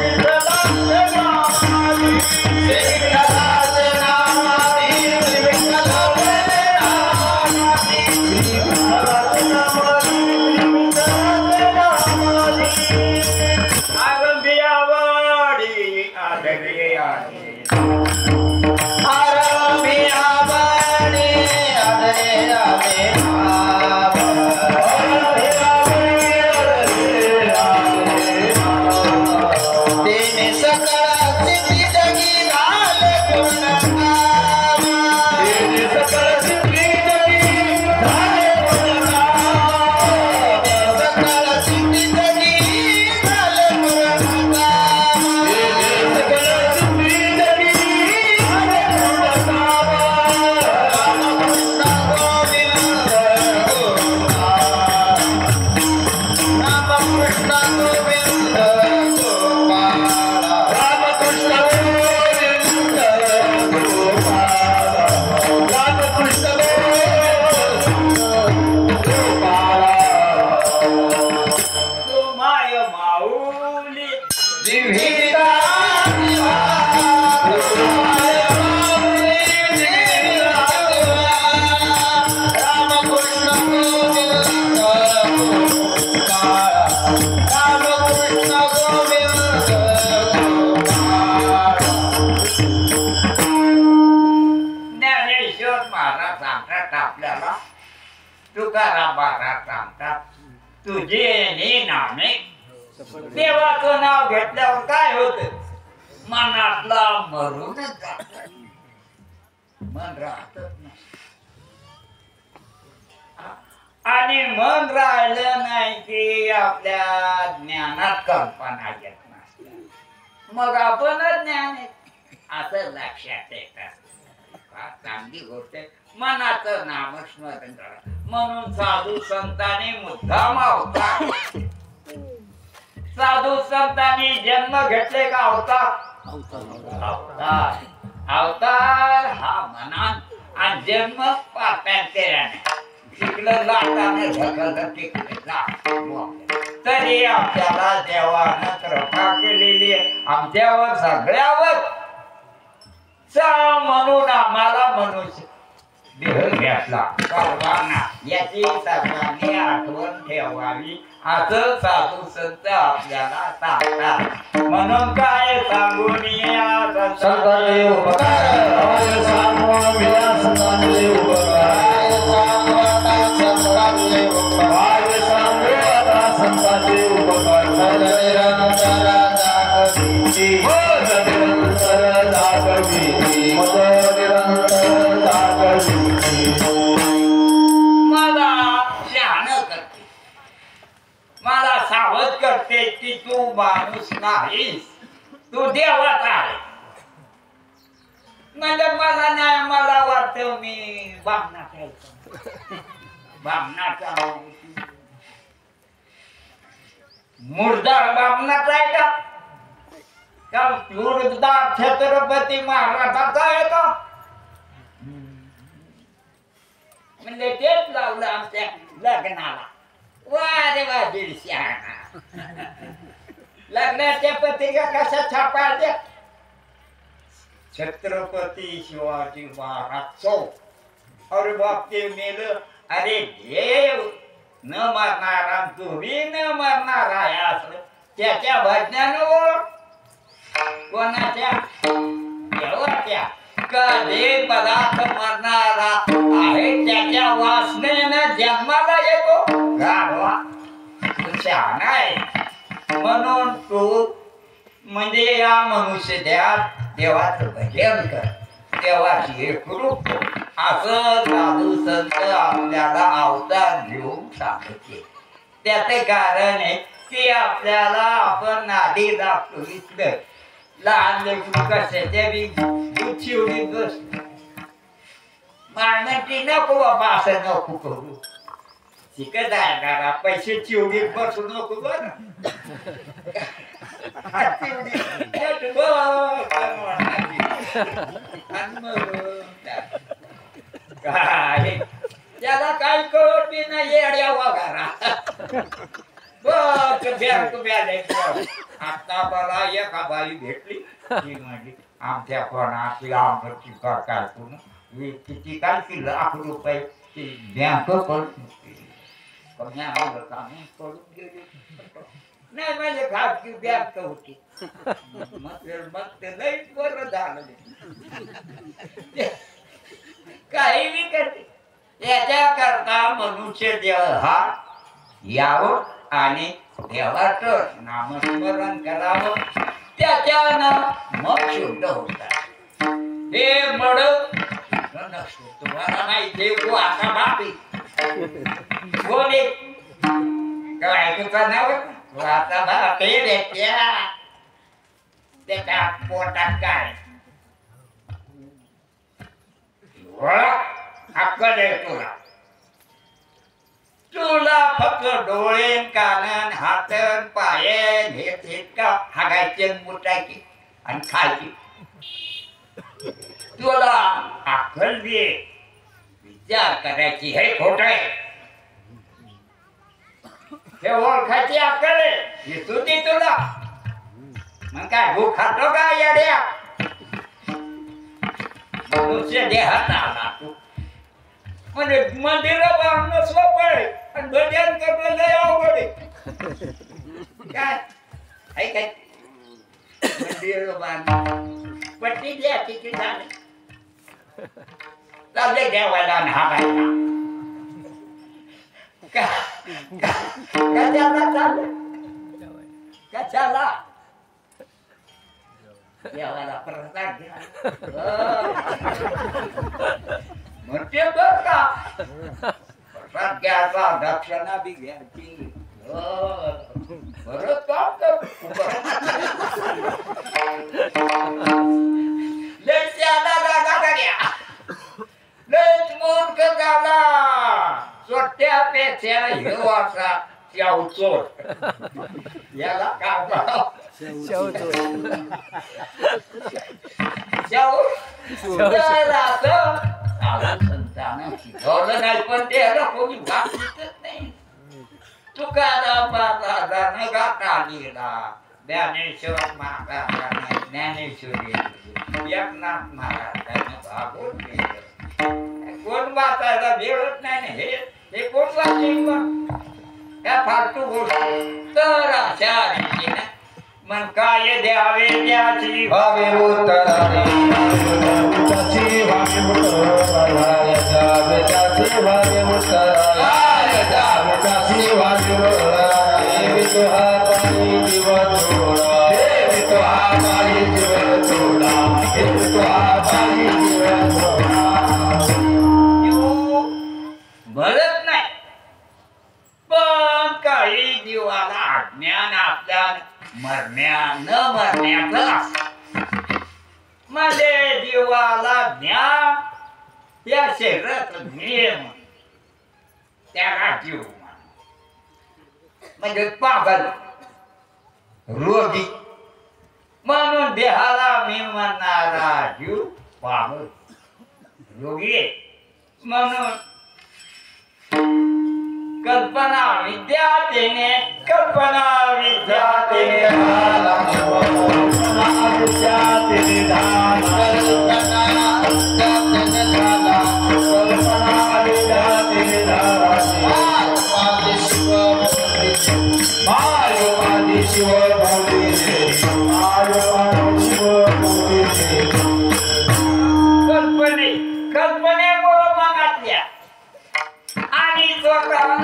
A: विठ्ठलाचे नाम आली विठ्ठलाचे नाम आली विठ्ठलाचे नाम आली विठ्ठलाचे नाम आली विठ्ठलाचे नाम आली.
B: आरंभी आवडी आदरे आहे
A: आरंभी आवडी आदरे आहे तिने सकळ सिद्धी जगी झाले पूर्ण तिने सकळ सिद्धी जगी झाले पूर्ण सकळ सिद्धी जगी झाले पूर्ण सकळ सिद्धी जगी झाले पूर्ण. रामकृष्ण गोविंद गोपाल रामकृष्ण गोविंद गोपाल रामकृष्ण गोविंद गोपाल रामकृष्ण गोविंद गोपाल.
B: माय माऊली
A: जीविता दिवा माय माऊली जीविता दिवा रामकृष्ण गोविंद गोपाल रामकृष्ण गोविंद गोपाल.
B: ज्ञानेश्वर महाराज सांगतात आपल्याला तुकाराम महाराज सांगतात तुझे ने नामे देवाचं नाव घेतल्यावर काय होत मनातला मरूनच जात मन राहतच नाही. आणि मन राहिलं नाही की आपल्या ज्ञानात कल्पना येत नसते मग आपणच ज्ञान आहे असं लक्षात येतात. चांगली गोष्ट आहे मनाचं नामस्मरण करा. म्हणून साधू संतांनी मुद्दाम अवतार साधू संतांनी जन्म घेतले का अवतार अवतार हा मनात आणि जन्म पाप्यांतेऱ्याने शिकलं लाटाने ढकललं टिकलं तरी आपल्याला देवानं कृपा केलेली आहे आमच्यावर सगळ्यावर म्हणून आम्हाला मनुष्य देह घेतला सर्वांना याची सर्वांनी आठवण ठेवावी असं साधू संत आपल्याला सांगतात. म्हणून काय सांगून
A: संतांचे उपकार सांगून संतांचे उपकार संतांचे उपकार संतांचे उपकार निरंतर जागती निरंतर जागती निरंतर
B: मला शहाणं करते, मला सावध करते की तू माणूस नाहीस, तू देवाचा आहे. म्हणजे मला नाही, मला वाटतं मी बामणाचा आहे. बामणाचा मुर्दार बामणाचा आहे का? का मुर्दार छत्रपती महाराजाचा आहे का? म्हणजे तेच लावलं आमच्या लग्नाला. वा रे वा दीडशे लग्नाच्या पत्रिका कशा छापायच्या? छत्रपती शिवाजी महाराज चौ. अरे बाप ते मेलं. अरे देव न मरणारा तुम्ही न मरणार आहे असं त्याच्या भजनानं ओळख. कोणाच्या? देवाच्या. कधी पदार्थ मरणारा आहे त्याच्या वासनेनं जन्माला येतो. गाढवा तू शहाणा आहे. म्हणून तू म्हणजे या मनुष्य देवाचं भजन कर, देवाची एकरूप कर. असं साधू संत आपल्याला अवतार घेऊन सांगते. त्याचे कारण आहे की आपल्याला आपण नादी दाबतो. इथलं लहान लेकरू कशाच्या बी चिवडीत बसतो. मारण्याची नको बाबा, असं नको करू. शिकत आहे ना, पैसे चिवडीत बसू नको बरं. त्याला काय कळत बी नाही येड्या वगारा. आता मला एका बाई भेटली, ती म्हणली आमच्या कोणाची आंबरची काय करून किती काय की ₹1,00,000 ती बँक पडून गेली. नाही म्हणजे खाजगी बँक होती. मग ते लई बरं झालं. काही बी करते. याच्याकरता मनुष्य देव हा यावं आणि देवाचं नामस्मरण करावं. त्याच्यानं मग शुद्ध होतात. हे मड तुम्हाला माहिती आता बापी कोणी काय तुका नाव आता बापे भेटल्या त्याच्या पोटात काय अक्कल आहे तुला. तुला फक्त डोळे कानन हातन पायन हे का हागायचे मुटायचे आणि खायचे. तुला अक्कल दे, विचार करायची. हे खोट आहे. हे ओळखायची अक्कल आहे ही तुझी तुला. मग काय भूक खातो का येड्या? मनुष्य देहात आला तू म्हणजे मंदिर बांधणं सोपं आहे आणि भजन करणं लय अवघड आहे. काय काय मंदिर बांधणं पट्टी द्यायची की झाली चालले देवाला आणि हागायला. कशाला चाललं? कशाला? देवाला प्रसाद घ्या म्हणते बर का. प्रसाद घ्यायचा, दक्षिणा बी घ्यायची. बरं काम कर. लयच मूर्ख झाला. स्वट्यापेक्षा हे वाचा चौचोर. याला काय संतानं शिकवलं नाही पण त्याला कोणी भाग देतच नाही. तुकाराम महाराजानं गाता लिहिला, ज्ञानेश्वर महाराजानं ज्ञानेश्वरी, एकनाथ महाराजानं भागवत लिहिलं. कोण वाचायला मिळत नाही. हे कोण वाचेल मग? त्या फालतू गोष्ट. तर अशा रीतीने मन काय द्यावे त्याची
A: भावे उत्तराने त्याची भावे उत्तराने जावे त्याची भावे उत्तराने जावे त्याची भावे उत्तराने तो हा पाणी जीवन थोडा तो हा पाणी जीवन थोडा तो हा पाणी जीवन थोडा.
B: कळत नाही पण काही जीवाला अज्ञान आपल्या न मरण्याचं असतं म्हणजे जीवाला ज्ञान या शरीराचं नियम त्याला जीव म्हणजे पागल रोगी म्हणून देहाला मी म्हणणारा जीव पागल रोगी म्हणून कल्पना विद्यातेने कल्पनेमुळे मनातल्या आणि स्वतः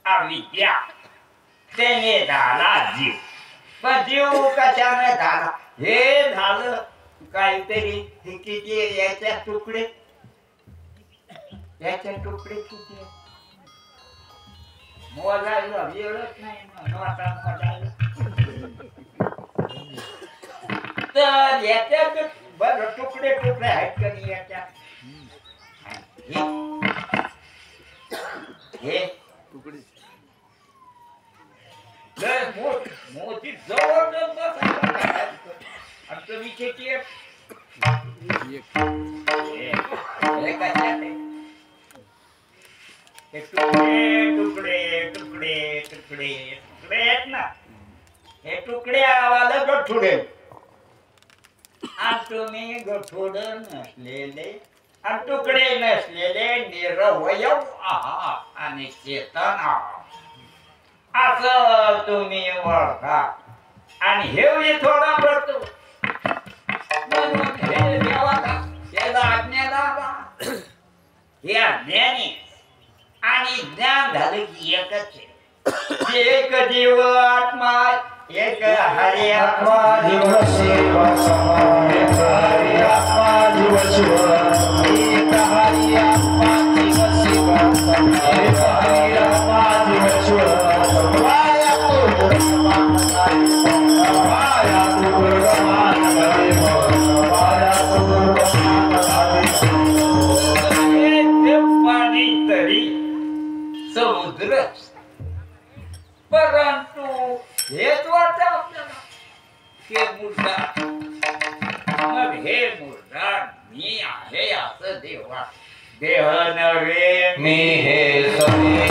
B: अविद्या त्याने झाला जीव पण जीव कशाने झाला हे झालं काहीतरी किती याच्या तुकडे तुकडे मोजायला वेळच नाही तर याच्यात बरं तुकडे आहेत का नाही याच्या हे
C: तुकडे
B: मोठी जवळ तुम्ही किती
C: एक
B: तुकडे आहेत ना हे तुकडे आवाला गठुडे आणि तुम्ही गठुड नसलेले आणि तुकडे नसलेले निरवयव आहात आणि चेतन आहात असं तुम्ही ओळखा आणि हे थोडा पडतो म्हणून हे देवाला याला आज्ञा लावा हे अज्ञानी आणि ज्ञान झालं की एकच आहे एक जीव आत्मा एक हरी आत्मा जीव शिव एक हरी आत्मा जीव शिव एक हरी आत्मा जीव शिव एक हरी आत्मा जीव शिव माया तो माया पाणी तरी समुद्र परंतु हेच वाटतं आपल्याला हे मुर्दार मग हे मुर्दार मी आहे असं देवा देह नव्हे
A: मी हे सरे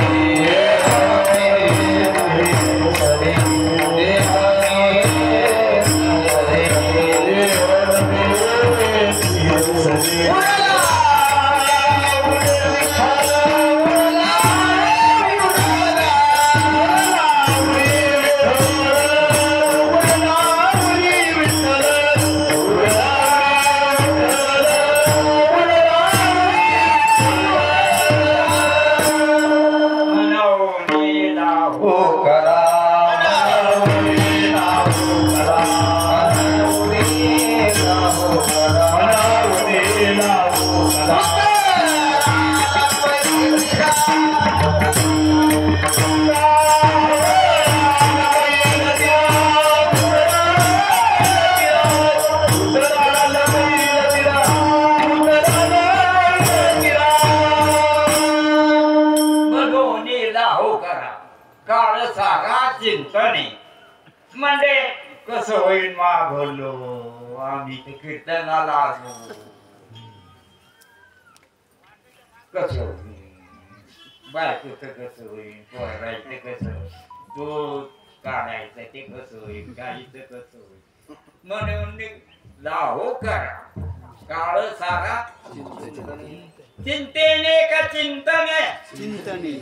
B: चिंतने म्हणजे कसं होईल मागलो आम्ही ते कीर्तनाला आलो कसं होईल बायकोचं कसं होईल पोरायचं कसं दूध काढायचं ते कसं होईल गाईचं कसं होईल म्हणून लाहो करा काळ सारा चिंतेने का चिंतने
C: चिंतने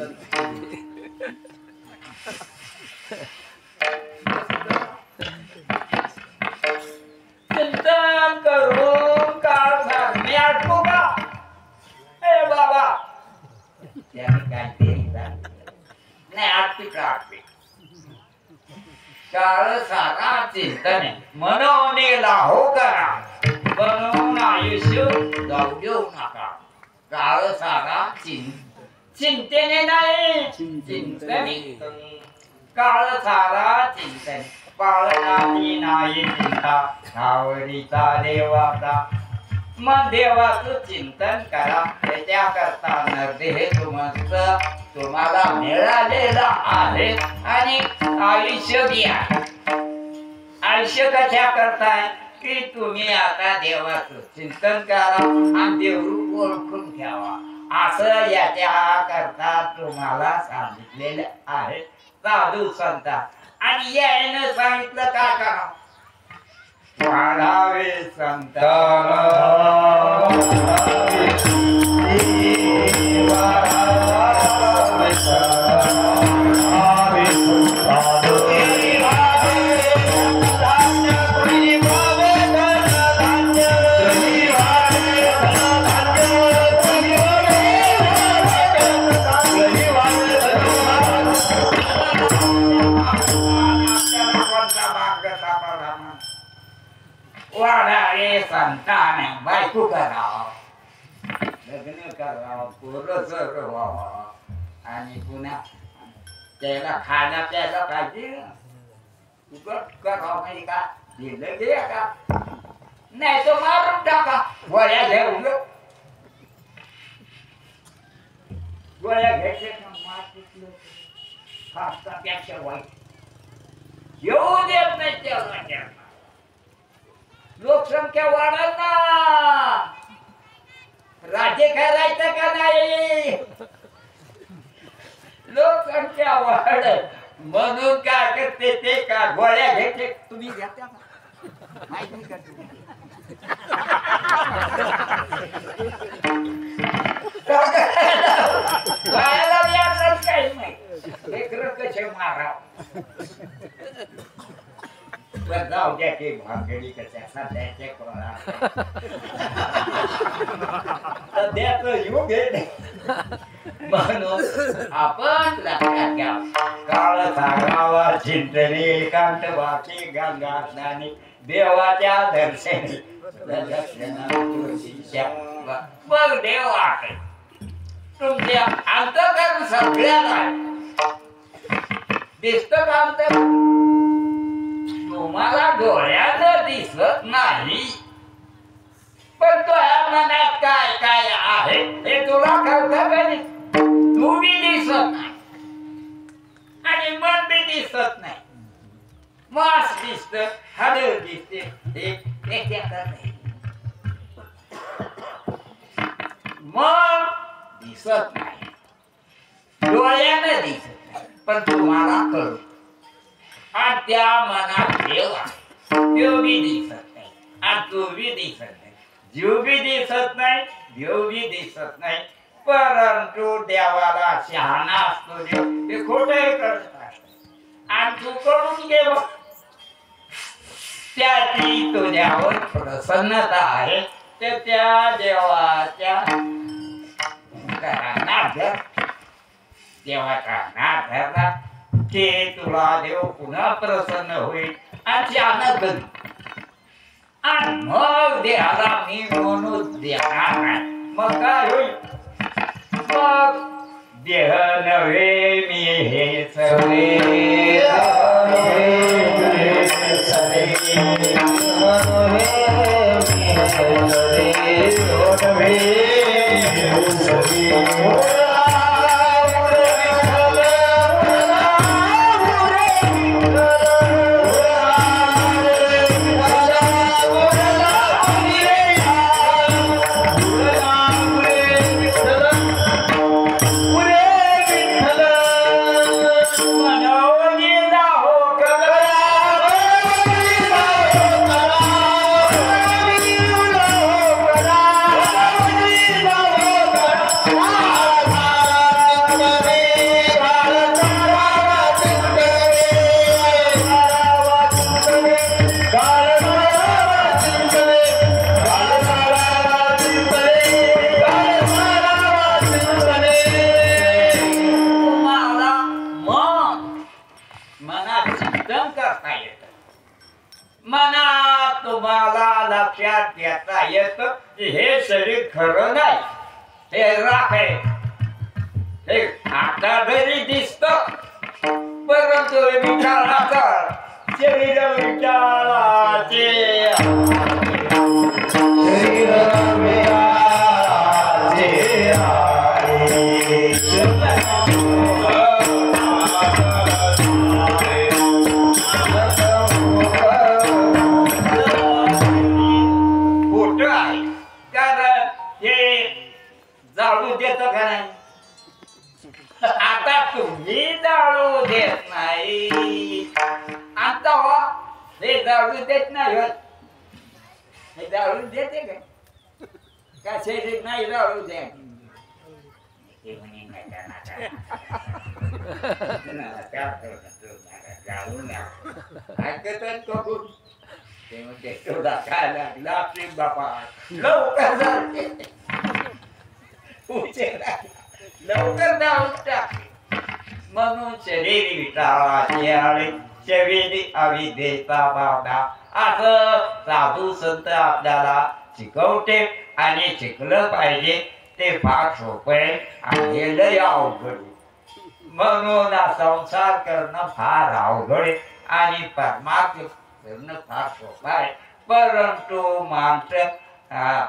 B: चिंतन करून काळ सारणे आठवू का ए बाबा त्याने काय ते नाही आठवी का आठवी काळ सारा चिंतने मनोने लाहो करा बनवून आयुष्य जाऊ देऊ नका काळ सारा चिंतेने नाही चिंतन काळ सारा चिंतन पाळणाची नाही चिंता सावरीचा देवाचा मग देवाचं चिंतन करा त्याच्याकरता नरदेह तुम्हाला मिळालेला आहे आणि आयुष्य घ्या आयुष्य कशा करताय की तुम्ही आता देवाचं चिंतन करा आणि देवरूप ओळखून ठेवा असं याच्या करता तुम्हाला सांगितलेलं आहे साधू संता आणि यायनं सांगितलं काय करा वाढावे संतान वाढावे संतान बायको करावं लग्न करावं पोरं सर व्हावं आणि पुन्हा त्याला खायला प्यायला पाहिजे उगत करावं म्हणजे का दिलं घे का नाही तो मारून टाका गोळ्या घेऊन गोळ्या घ्यायचे पेक्षा वाईट येऊ देत नाही तेव्हा लोकसंख्या वाढल ना राज्य करायचं का नाही लोकसंख्या वाढ म्हणून काय करते ते का गोळ्या घ्यायचे तुम्ही घेता का माहिती का काही नाही लेकरं कसे माराव जाऊ द्या की भागडी कशा सध्याचे कोणा सध्याचं युग आहे म्हणून आपण लक्षात घ्या काळ सागरावर चिंतने एकांत वाची गंगा स्नानी देवाच्या दर्शनी मग देव आहे तुमच्या अंतकरण सगळ्याला दिसत का अंतर तुम्हाला डोळ्यानं दिसत नाही पण तुझ्या मनात काय काय आहे हे तुला कळतं का नाही तू बी दिसत नाही आणि मन बी दिसत नाही मास दिसत हाड दिसते नाही मन दिसत नाही डोळ्यानं दिसत नाही पण तुम्हाला कळत आणि त्या मनात देव देव बी दिसत नाही आणि तू बी दिसत नाही जीव बी दिसत नाही देव बी दिसत नाही परंतु देवाला शहाणा असतो देव हे खोटंही करत आहे आणि तू करून घे बघ त्याची तुझ्यावर प्रसन्नता आहे ते त्या देवाच्या नाथ धर देवाचा नाथ धरला ते तुला देव पुन्हा प्रसन्न होईल आणि आनंद आणि मग देहाला मी म्हणून देणार नाही मग काय होईल मग देह नव्हे मी हे सगळे हे राखे हे आता घरी दिसत परंतु विचाराचा शरीर विचाराचे
A: शरीर विचाराचे
B: खोट आहे कारण हे जाळू देत का नाही आता तुम्ही जाळू देत नाही आता हे जाळू देत नाही होत हे जाळू देते का कसे नाही जाळू दे ते म्हणते तेवढा काय लागला प्रेम बापा लवकर जाते लवकर जाऊन टाक म्हणून शरीर विटाळाचे आणि शरीर अविद्येचा बाधा असं साधू संत आपल्याला शिकवते आणि शिकलं पाहिजे ते फार सोपे आणि लय अवघड म्हणून संसार करणं फार अवघड आणि परमार्थ करणं फार सोपं आहे परंतु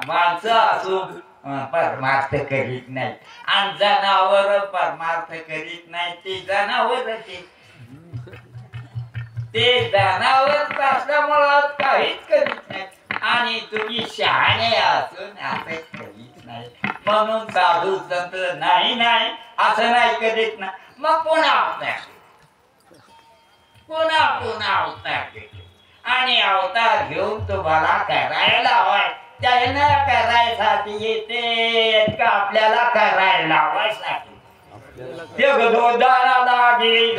B: माणसं असून परमार्थ करीत नाही आणि जनावर परमार्थ करीत नाही ते जनावर ते जनावर असल्यामुळं काहीच करीत नाही आणि तुम्ही शहाणे असून असं करीत नाही म्हणून साधू संत नाही नाही असं नाही करीत ना मग पुन्हा अवतार आणि अवतार घेऊन तुम्हाला करायला हवाय त्याने करायसाठी येते का आपल्याला करायला लावायसाठी ते गदोदारा लागेल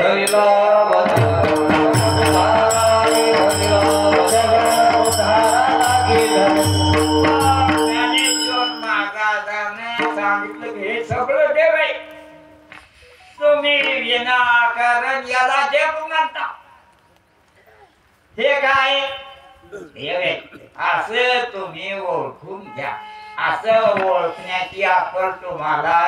B: ज्ञानेश्वर महाराजांनी सांगितलं की हे सगळं देव आहे तुम्ही विनाकारण याला देव म्हणता हे काय देव आहे असं तुम्ही ओळखून घ्या असं ओळखण्याची अक्कल तुम्हाला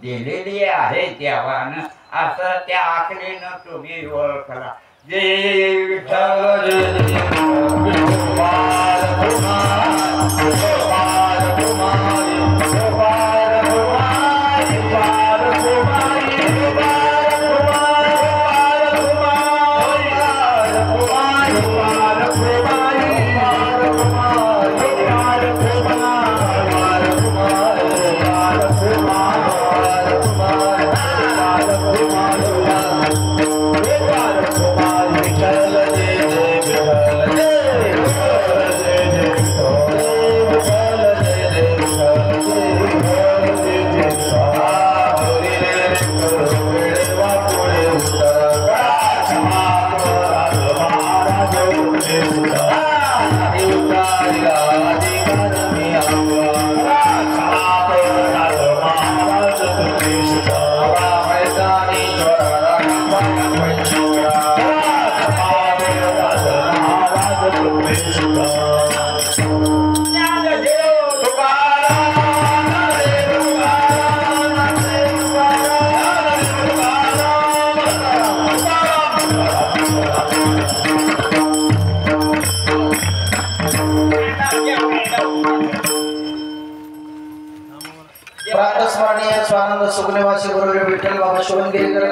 B: दिलेली आहे देवानं असं त्या आकलीनं तुम्ही ओळखला जय विठ्ठल
A: प्रातस्मरणीय स्वानंद सुखनिवासी गुरुदेव विठ्ठल बाबा शिवणगिरीकर